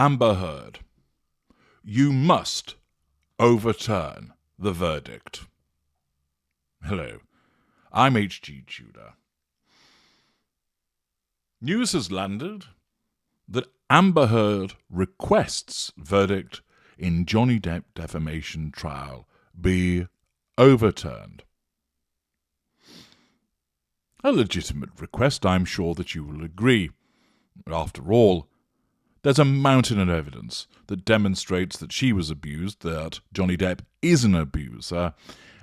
Amber Heard, you must overturn the verdict. Hello, I'm H.G. Tudor. News has landed that Amber Heard requests verdict in Johnny Depp defamation trial be overturned. A legitimate request, I'm sure that you will agree. After all, there's a mountain of evidence that demonstrates that she was abused, that Johnny Depp is an abuser,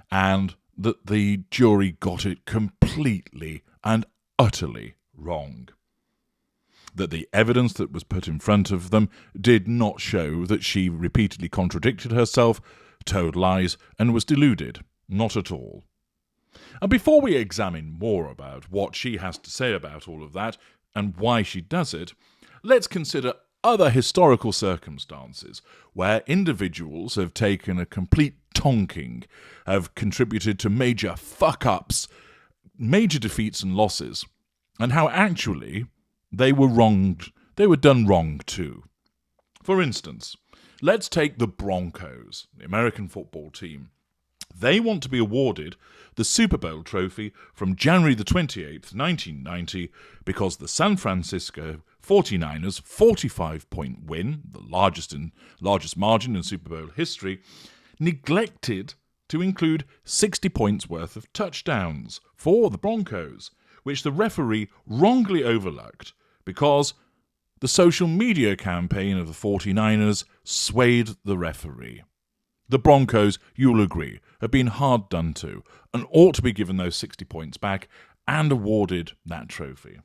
and that the jury got it completely and utterly wrong. That the evidence that was put in front of them did not show that she repeatedly contradicted herself, told lies, and was deluded. Not at all. And before we examine more about what she has to say about all of that and why she does it, let's consider other historical circumstances where individuals have taken a complete tonking, have contributed to major fuck-ups, major defeats and losses, and how actually they were wronged, they were done wrong too. For instance, let's take the Broncos, the American football team. They want to be awarded the Super Bowl trophy from January the 28th, 1990, because the San Francisco 49ers' 45-point win, the largest margin in Super Bowl history, neglected to include 60 points worth of touchdowns for the Broncos, which the referee wrongly overlooked because the social media campaign of the 49ers swayed the referee. The Broncos, you'll agree, have been hard done to and ought to be given those 60 points back and awarded that trophy.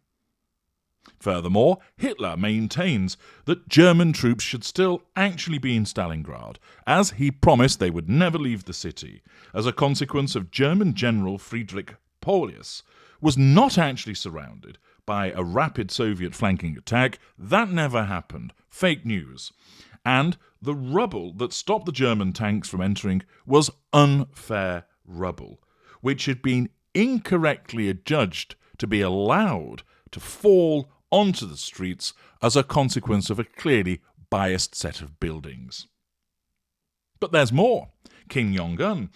Furthermore, Hitler maintains that German troops should still actually be in Stalingrad, as he promised they would never leave the city, as a consequence of German General Friedrich Paulus was not actually surrounded by a rapid Soviet flanking attack. That never happened. Fake news. And the rubble that stopped the German tanks from entering was unfair rubble, which had been incorrectly adjudged to be allowed to fall onto the streets as a consequence of a clearly biased set of buildings. But there's more. Kim Jong-un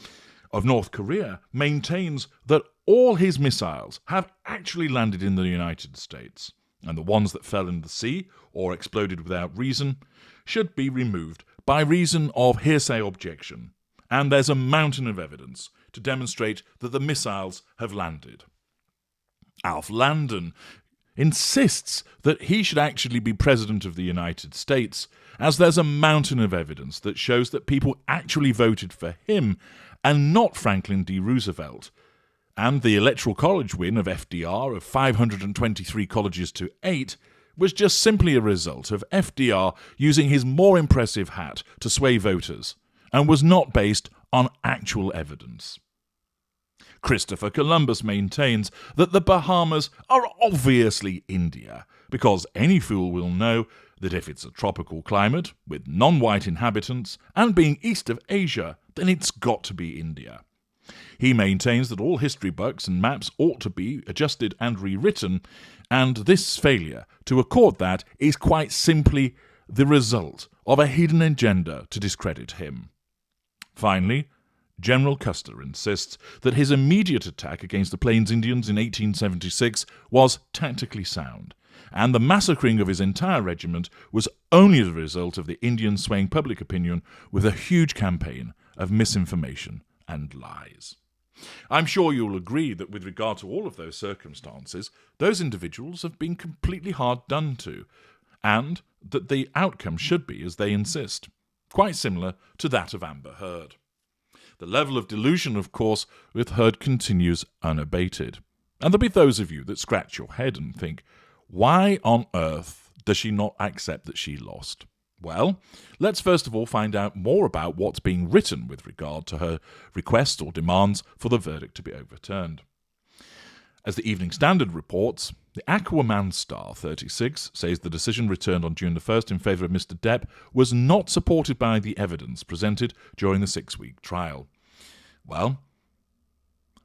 of North Korea maintains that all his missiles have actually landed in the United States, and the ones that fell in the sea or exploded without reason should be removed by reason of hearsay objection. And there's a mountain of evidence to demonstrate that the missiles have landed. Alf Landon insists that he should actually be President of the United States, as there's a mountain of evidence that shows that people actually voted for him and not Franklin D. Roosevelt. And the Electoral College win of FDR of 523 colleges to 8 was just simply a result of FDR using his more impressive hat to sway voters, and was not based on actual evidence. Christopher Columbus maintains that the Bahamas are obviously India, because any fool will know that if it's a tropical climate with non-white inhabitants and being east of Asia, then it's got to be India. He maintains that all history books and maps ought to be adjusted and rewritten, and this failure to accord that is quite simply the result of a hidden agenda to discredit him. Finally, General Custer insists that his immediate attack against the Plains Indians in 1876 was tactically sound, and the massacring of his entire regiment was only the result of the Indians swaying public opinion with a huge campaign of misinformation and lies. I'm sure you'll agree that with regard to all of those circumstances, those individuals have been completely hard done to, and that the outcome should be as they insist, quite similar to that of Amber Heard. The level of delusion, of course, with Heard continues unabated. And there'll be those of you that scratch your head and think, why on earth does she not accept that she lost? Well, let's first of all find out more about what's being written with regard to her request or demands for the verdict to be overturned. As the Evening Standard reports, the Aquaman Star 36 says the decision returned on June the 1st in favour of Mr. Depp was not supported by the evidence presented during the 6-week trial. Well,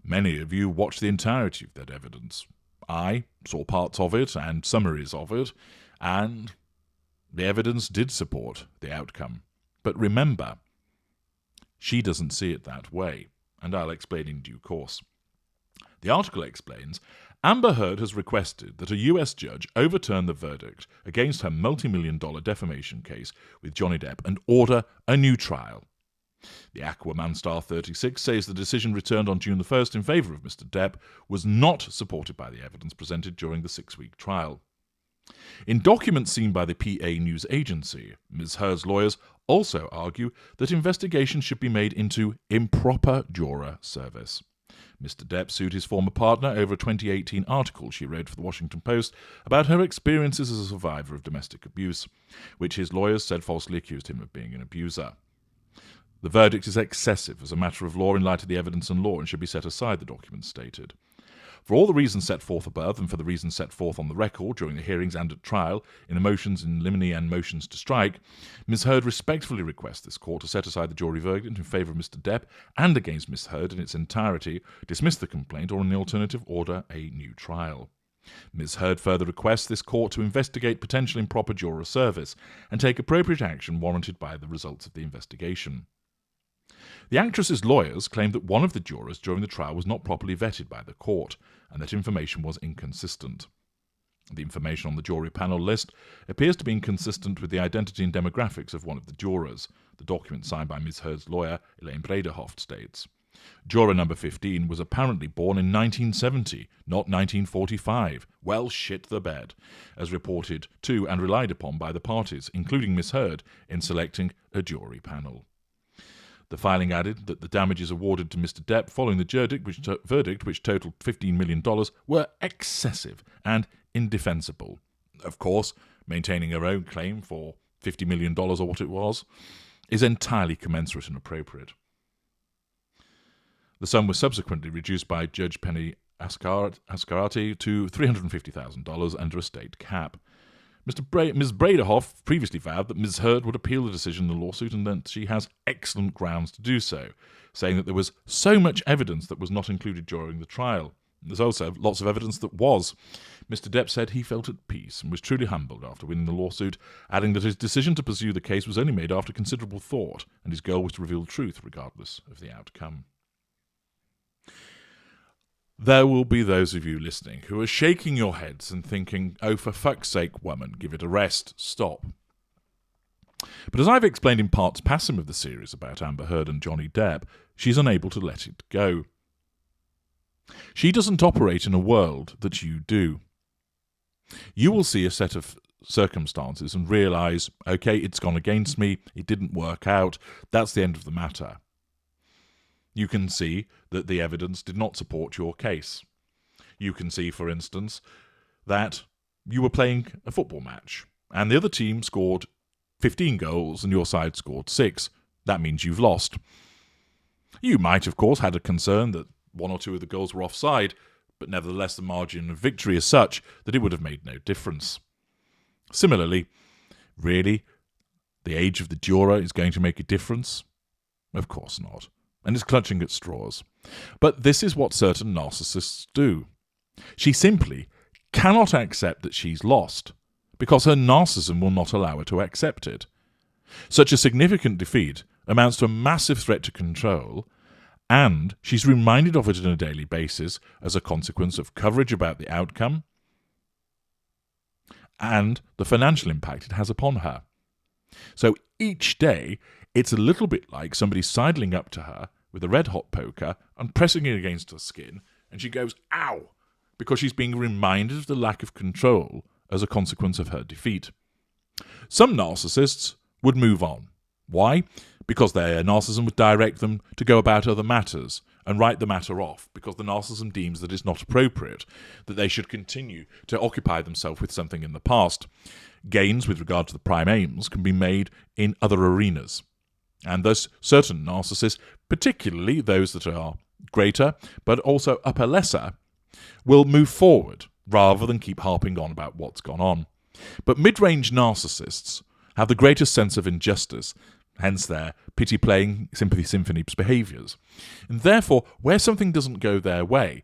many of you watched the entirety of that evidence. I saw parts of it and summaries of it, and The evidence did support the outcome. But remember, she doesn't see it that way, and I'll explain in due course. The article explains, Amber Heard has requested that a US judge overturn the verdict against her multi-million-dollar defamation case with Johnny Depp and order a new trial. The Aquaman star 36 says the decision returned on June the 1st in favour of Mr. Depp was not supported by the evidence presented during the 6-week trial. In documents seen by the PA News Agency, Ms. Heard's lawyers also argue that investigations should be made into improper juror service. Mr. Depp sued his former partner over a 2018 article she wrote for the Washington Post about her experiences as a survivor of domestic abuse, which his lawyers said falsely accused him of being an abuser. The verdict is excessive as a matter of law in light of the evidence and law and should be set aside, the document stated. For all the reasons set forth above, and for the reasons set forth on the record during the hearings and at trial, in the motions in limine and motions to strike, Ms. Heard respectfully requests this court to set aside the jury verdict in favour of Mr. Depp and against Ms. Heard in its entirety, dismiss the complaint, or in the alternative, order a new trial. Ms. Heard further requests this court to investigate potential improper juror service and take appropriate action warranted by the results of the investigation. The actress's lawyers claimed that one of the jurors during the trial was not properly vetted by the court, and that information was inconsistent. The information on the jury panel list appears to be inconsistent with the identity and demographics of one of the jurors. The document signed by Ms. Heard's lawyer, Elaine Brederhoft, states, Juror number 15 was apparently born in 1970, not 1945. Well, shit the bed, as reported to and relied upon by the parties, including Ms. Heard, in selecting a jury panel. The filing added that the damages awarded to Mr. Depp following the verdict, which totaled $15 million, were excessive and indefensible. Of course, maintaining her own claim for $50 million or what it was is entirely commensurate and appropriate. The sum was subsequently reduced by Judge Penny Ascarati to $350,000 under a state cap. Ms. Brederhoff previously vowed that Ms. Heard would appeal the decision in the lawsuit and that she has excellent grounds to do so, saying that there was so much evidence that was not included during the trial. There's also lots of evidence that was. Mr. Depp said he felt at peace and was truly humbled after winning the lawsuit, adding that his decision to pursue the case was only made after considerable thought, and his goal was to reveal the truth regardless of the outcome. There will be those of you listening who are shaking your heads and thinking, oh, for fuck's sake, woman, give it a rest, stop. But as I've explained in parts passing of the series about Amber Heard and Johnny Depp, she's unable to let it go. She doesn't operate in a world that you do. You will see a set of circumstances and realise, okay, it's gone against me, it didn't work out, that's the end of the matter. You can see that the evidence did not support your case. You can see, for instance, that you were playing a football match and the other team scored 15 goals and your side scored 6. That means you've lost. You might, of course, had a concern that one or two of the goals were offside, but nevertheless the margin of victory is such that it would have made no difference. Similarly, really, the age of the juror is going to make a difference? Of course not. And is clutching at straws. But this is what certain narcissists do. She simply cannot accept that she's lost, because her narcissism will not allow her to accept it. Such a significant defeat amounts to a massive threat to control, and she's reminded of it on a daily basis as a consequence of coverage about the outcome and the financial impact it has upon her. So each day, it's a little bit like somebody sidling up to her with a red-hot poker and pressing it against her skin, and she goes, ow, because she's being reminded of the lack of control as a consequence of her defeat. Some narcissists would move on. Why? Because their narcissism would direct them to go about other matters and write the matter off, because the narcissism deems that it's not appropriate, that they should continue to occupy themselves with something in the past. Gains with regard to the prime aims can be made in other arenas. And thus, certain narcissists, particularly those that are greater, but also upper lesser, will move forward rather than keep harping on about what's gone on. But mid-range narcissists have the greatest sense of injustice, hence their pity-playing, sympathy symphony behaviours. And therefore, where something doesn't go their way,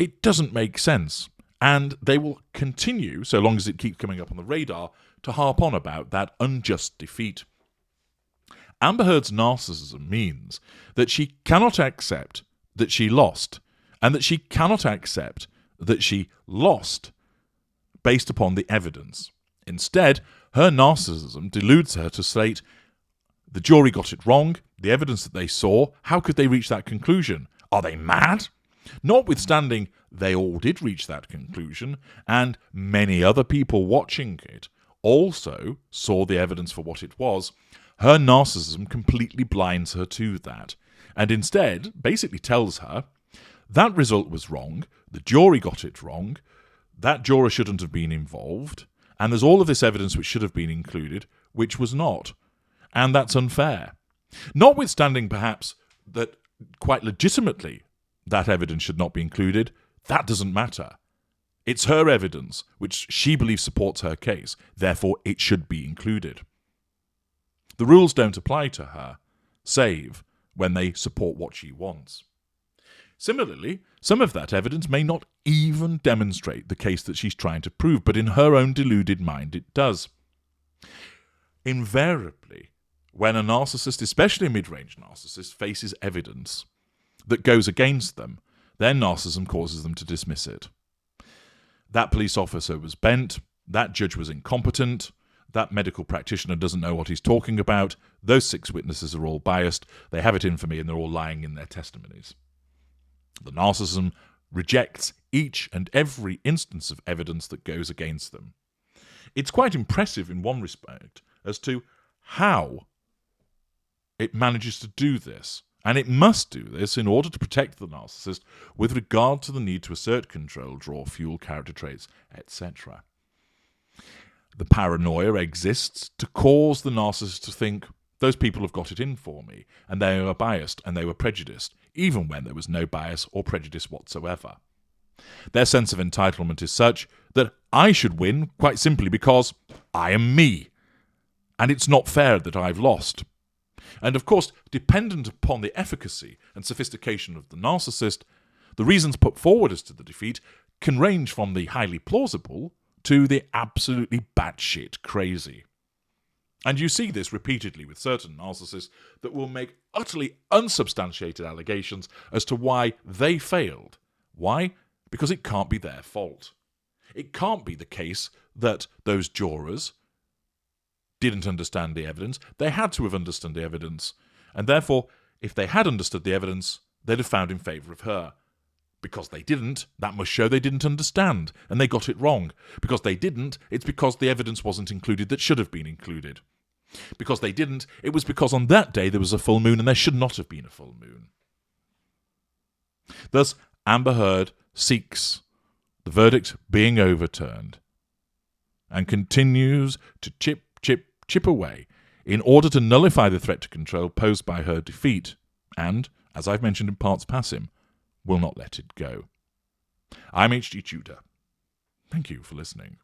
it doesn't make sense. And they will continue, so long as it keeps coming up on the radar, to harp on about that unjust defeat. Amber Heard's narcissism means that she cannot accept that she lost, and that she cannot accept that she lost based upon the evidence. Instead, her narcissism deludes her to state, the jury got it wrong, the evidence that they saw, how could they reach that conclusion? Are they mad? Notwithstanding, they all did reach that conclusion, and many other people watching it also saw the evidence for what it was. Her narcissism completely blinds her to that, and instead basically tells her that result was wrong, the jury got it wrong, that juror shouldn't have been involved, and there's all of this evidence which should have been included, which was not. And that's unfair. Notwithstanding, perhaps, that quite legitimately that evidence should not be included, that doesn't matter. It's her evidence, which she believes supports her case, therefore it should be included. The rules don't apply to her, save when they support what she wants. Similarly, some of that evidence may not even demonstrate the case that she's trying to prove, but in her own deluded mind it does. Invariably, when a narcissist, especially a mid-range narcissist, faces evidence that goes against them, their narcissism causes them to dismiss it. That police officer was bent, that judge was incompetent, that medical practitioner doesn't know what he's talking about, those 6 witnesses are all biased, they have it in for me and they're all lying in their testimonies. The narcissism rejects each and every instance of evidence that goes against them. It's quite impressive in one respect as to how it manages to do this. And it must do this in order to protect the narcissist with regard to the need to assert control, draw fuel, character traits, etc. The paranoia exists to cause the narcissist to think, those people have got it in for me, and they are biased and they were prejudiced, even when there was no bias or prejudice whatsoever. Their sense of entitlement is such that I should win quite simply because I am me, and it's not fair that I've lost. And of course, dependent upon the efficacy and sophistication of the narcissist, the reasons put forward as to the defeat can range from the highly plausible to the absolutely batshit crazy. And you see this repeatedly with certain narcissists that will make utterly unsubstantiated allegations as to why they failed. Why? Because it can't be their fault. It can't be the case that those jurors didn't understand the evidence. They had to have understood the evidence. And therefore, if they had understood the evidence, they'd have found in favour of her. Because they didn't, that must show they didn't understand, and they got it wrong. Because they didn't, it's because the evidence wasn't included that should have been included. Because they didn't, it was because on that day there was a full moon and there should not have been a full moon. Thus, Amber Heard seeks the verdict being overturned and continues to chip away in order to nullify the threat to control posed by her defeat and, as I've mentioned in parts passim, will not let it go. I'm H.G. Tudor. Thank you for listening.